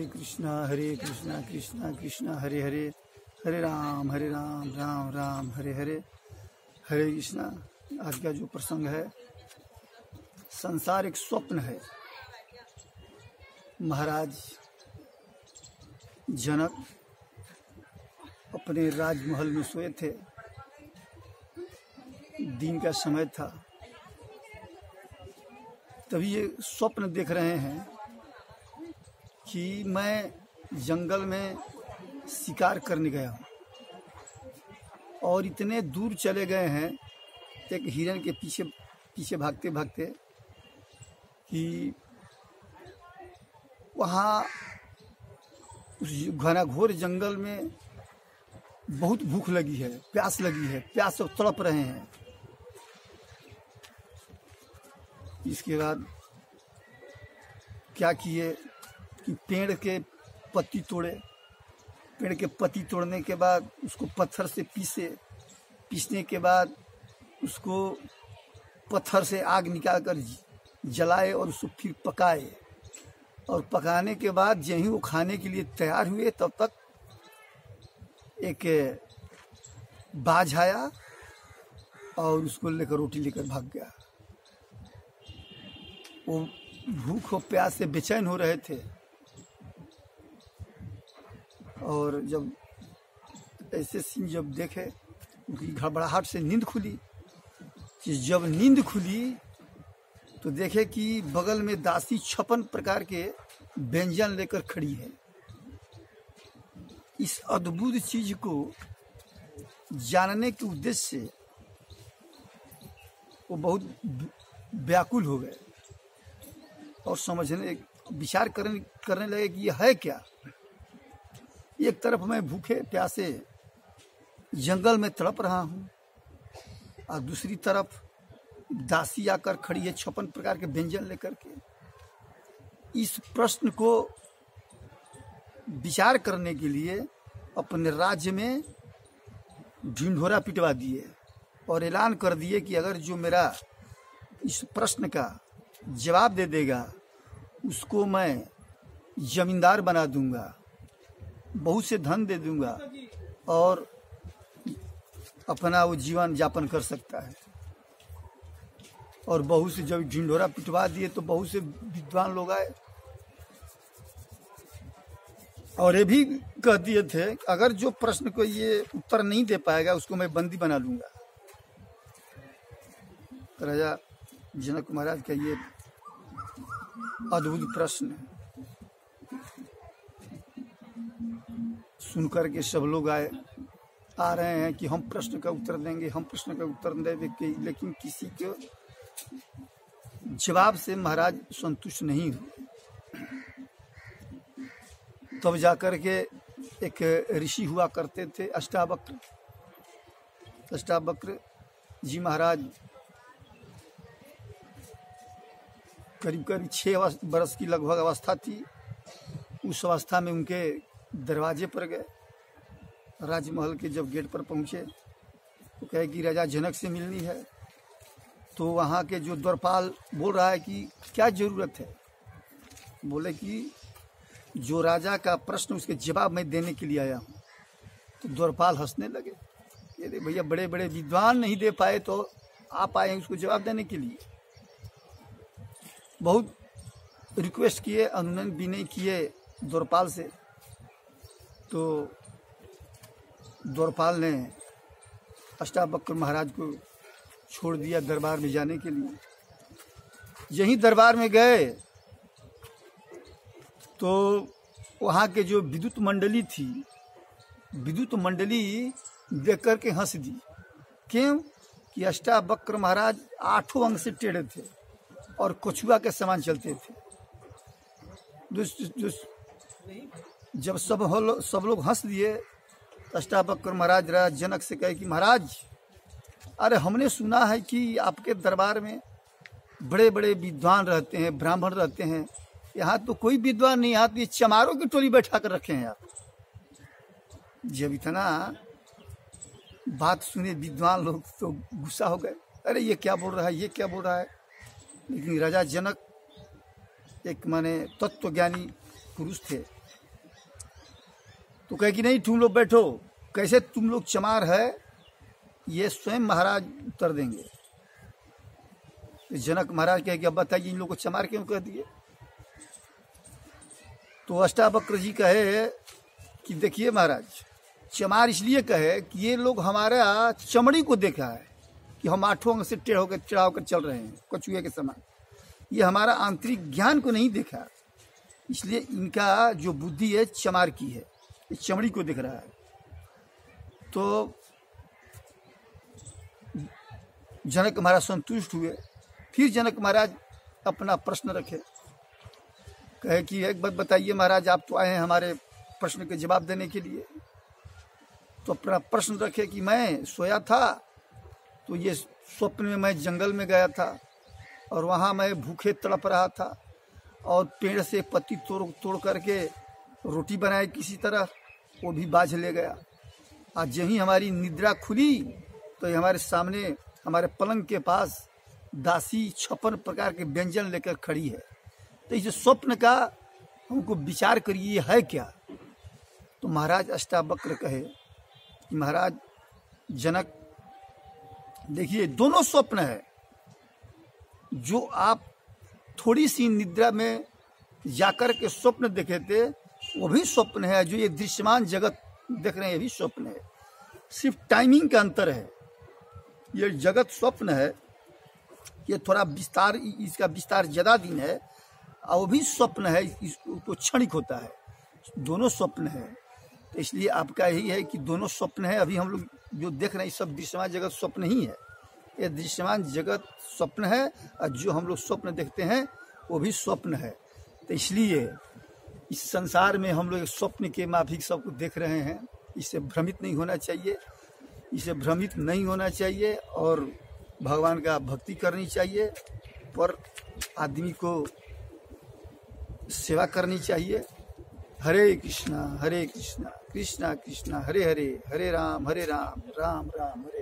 हरे कृष्णा कृष्णा कृष्णा हरे हरे, हरे राम राम राम हरे हरे, हरे कृष्णा। आज का जो प्रसंग है, संसार एक स्वप्न है। महाराज जनक अपने राजमहल में सोए थे। दिन का समय था। तभी ये स्वप्न देख रहे हैं कि मैं जंगल में शिकार करने गया हूँ और इतने दूर चले गए हैं एक हिरन के पीछे पीछे भागते भागते कि वहाँ उस घनाघोर जंगल में बहुत भूख लगी है, प्यास लगी है, प्यास से तड़प रहे हैं। इसके बाद क्या किए कि पेड़ के पत्ती तोड़े। पेड़ के पत्ती तोड़ने के बाद उसको पत्थर से पीसने के बाद उसको पत्थर से आग निकालकर जलाए और उसको फिर पकाए। और पकाने के बाद यहीं वो खाने के लिए तैयार हुए, तब तक एक बाज आया और उसको लेकर रोटी लेकर भाग गया। वो भूख और प्यास से बेचैन हो रहे थे और जब ऐसे सीन जब देखे, उनकी घबराहट से नींद खुली। जब नींद खुली तो देखे कि बगल में दासी 56 प्रकार के व्यंजन लेकर खड़ी है। इस अद्भुत चीज को जानने के उद्देश्य से वो बहुत व्याकुल हो गए और समझने विचार करने लगे कि यह है क्या। एक तरफ मैं भूखे प्यासे जंगल में तड़प रहा हूँ और दूसरी तरफ दासी आकर खड़ी है 56 प्रकार के व्यंजन लेकर के। इस प्रश्न को विचार करने के लिए अपने राज्य में ढिंढोरा पिटवा दिए और ऐलान कर दिए कि अगर जो मेरा इस प्रश्न का जवाब दे देगा उसको मैं जमींदार बना दूंगा, बहुत से धन दे दूंगा और अपना वो जीवन यापन कर सकता है। और बहुत से जब ढिंढोरा पिटवा दिए तो बहुत से विद्वान लोग आए और ये भी कह दिए थे अगर जो प्रश्न को ये उत्तर नहीं दे पाएगा उसको मैं बंदी बना लूंगा। राजा जनक महाराज का ये अद्भुत प्रश्न सुनकर के सब लोग आ रहे हैं कि हम प्रश्न का उत्तर देंगे, हम प्रश्न का उत्तर देंगे, लेकिन किसी के जवाब से महाराज संतुष्ट नहीं हुए। तब जाकर के एक ऋषि हुआ करते थे अष्टावक्र जी महाराज। करीब करीब 6 बरस की लगभग अवस्था थी। उस अवस्था में उनके दरवाजे पर गए। राजमहल के जब गेट पर पहुंचे तो कहे कि राजा जनक से मिलनी है। तो वहाँ के जो द्वारपाल बोल रहा है कि क्या जरूरत है। बोले कि जो राजा का प्रश्न उसके जवाब मैं देने के लिए आया हूँ। तो द्वारपाल हंसने लगे, ये भैया बड़े बड़े विद्वान नहीं दे पाए तो आप आए उसको जवाब देने के लिए। बहुत रिक्वेस्ट किए, अनुनय विनय किए द्वारपाल से। तो द्वारपाल ने अष्टावक्र महाराज को छोड़ दिया दरबार में जाने के लिए। यहीं दरबार में गए तो वहाँ के जो विद्युत मंडली थी, विद्युत मंडली देख कर के हंस दी। क्यों कि अष्टावक्र महाराज 8 अंग से टेढ़े थे और कछुआ के समान चलते थे। जब सब लोग हंस दिए, अष्टावक्र महाराज राजा जनक से कहे कि महाराज, अरे हमने सुना है कि आपके दरबार में बड़े बड़े विद्वान रहते हैं, ब्राह्मण रहते हैं। यहाँ तो कोई विद्वान नहीं, यहाँ तो ये चमारों की टोली बैठा कर रखे हैं आप। जब इतना बात सुने विद्वान लोग तो गुस्सा हो गए, अरे ये क्या बोल रहा है, ये क्या बोल रहा है। लेकिन राजा जनक एक माने तत्वज्ञानी पुरुष थे, तो कहे कि नहीं तुम लोग बैठो, कैसे तुम लोग चमार है, ये स्वयं महाराज उत्तर देंगे। तो जनक महाराज कहे कि अब बताइए इन लोग को चमार क्यों कह दिए। तो अष्टावक्र जी कहे कि देखिए महाराज, चमार इसलिए कहे कि ये लोग हमारा चमड़ी को देखा है कि हम 8 अंग से टेढ़ होकर चढ़ा होकर चल रहे हैं कछुए के समान, ये हमारा आंतरिक ज्ञान को नहीं देखा, इसलिए इनका जो बुद्धि है चमार की है, ये चमड़ी को दिख रहा है। तो जनक महाराज संतुष्ट हुए। फिर जनक महाराज अपना प्रश्न रखे, कहे कि एक बात बताइए महाराज, आप तो आए हैं हमारे प्रश्न के जवाब देने के लिए। तो अपना प्रश्न रखे कि मैं सोया था, तो ये स्वप्न में मैं जंगल में गया था और वहाँ मैं भूखे तड़प रहा था और पेड़ से पत्ती तोड़ करके रोटी बनाई किसी तरह, वो भी बाझ ले गया। आज यही हमारी निद्रा खुली तो ये हमारे सामने हमारे पलंग के पास दासी 56 प्रकार के व्यंजन लेकर खड़ी है। तो इस स्वप्न का हमको विचार करिए है क्या। तो महाराज अष्टावक्र कहे कि महाराज जनक, देखिए दोनों स्वप्न है। जो आप थोड़ी सी निद्रा में जाकर के स्वप्न देखे थे वो भी स्वप्न है, जो ये दृश्यमान जगत देख रहे हैं ये भी स्वप्न है, सिर्फ टाइमिंग का अंतर है। ये जगत स्वप्न है, ये थोड़ा विस्तार, इसका विस्तार ज़्यादा दिन है, और वो भी स्वप्न है, इसको क्षणिक होता है। दोनों स्वप्न है। तो इसलिए आपका यही है कि दोनों स्वप्न है। अभी हम लोग जो देख रहे हैं सब दृश्यमान जगत स्वप्न ही है, ये दृश्यमान जगत स्वप्न है, और जो हम लोग स्वप्न देखते हैं वो भी स्वप्न है। तो इसलिए इस संसार में हम लोग स्वप्न के माफिक सब कुछ देख रहे हैं, इससे भ्रमित नहीं होना चाहिए, इससे भ्रमित नहीं होना चाहिए और भगवान का भक्ति करनी चाहिए, पर आदमी को सेवा करनी चाहिए। हरे कृष्णा कृष्णा कृष्णा कृष्णा हरे हरे, हरे राम राम राम हरे।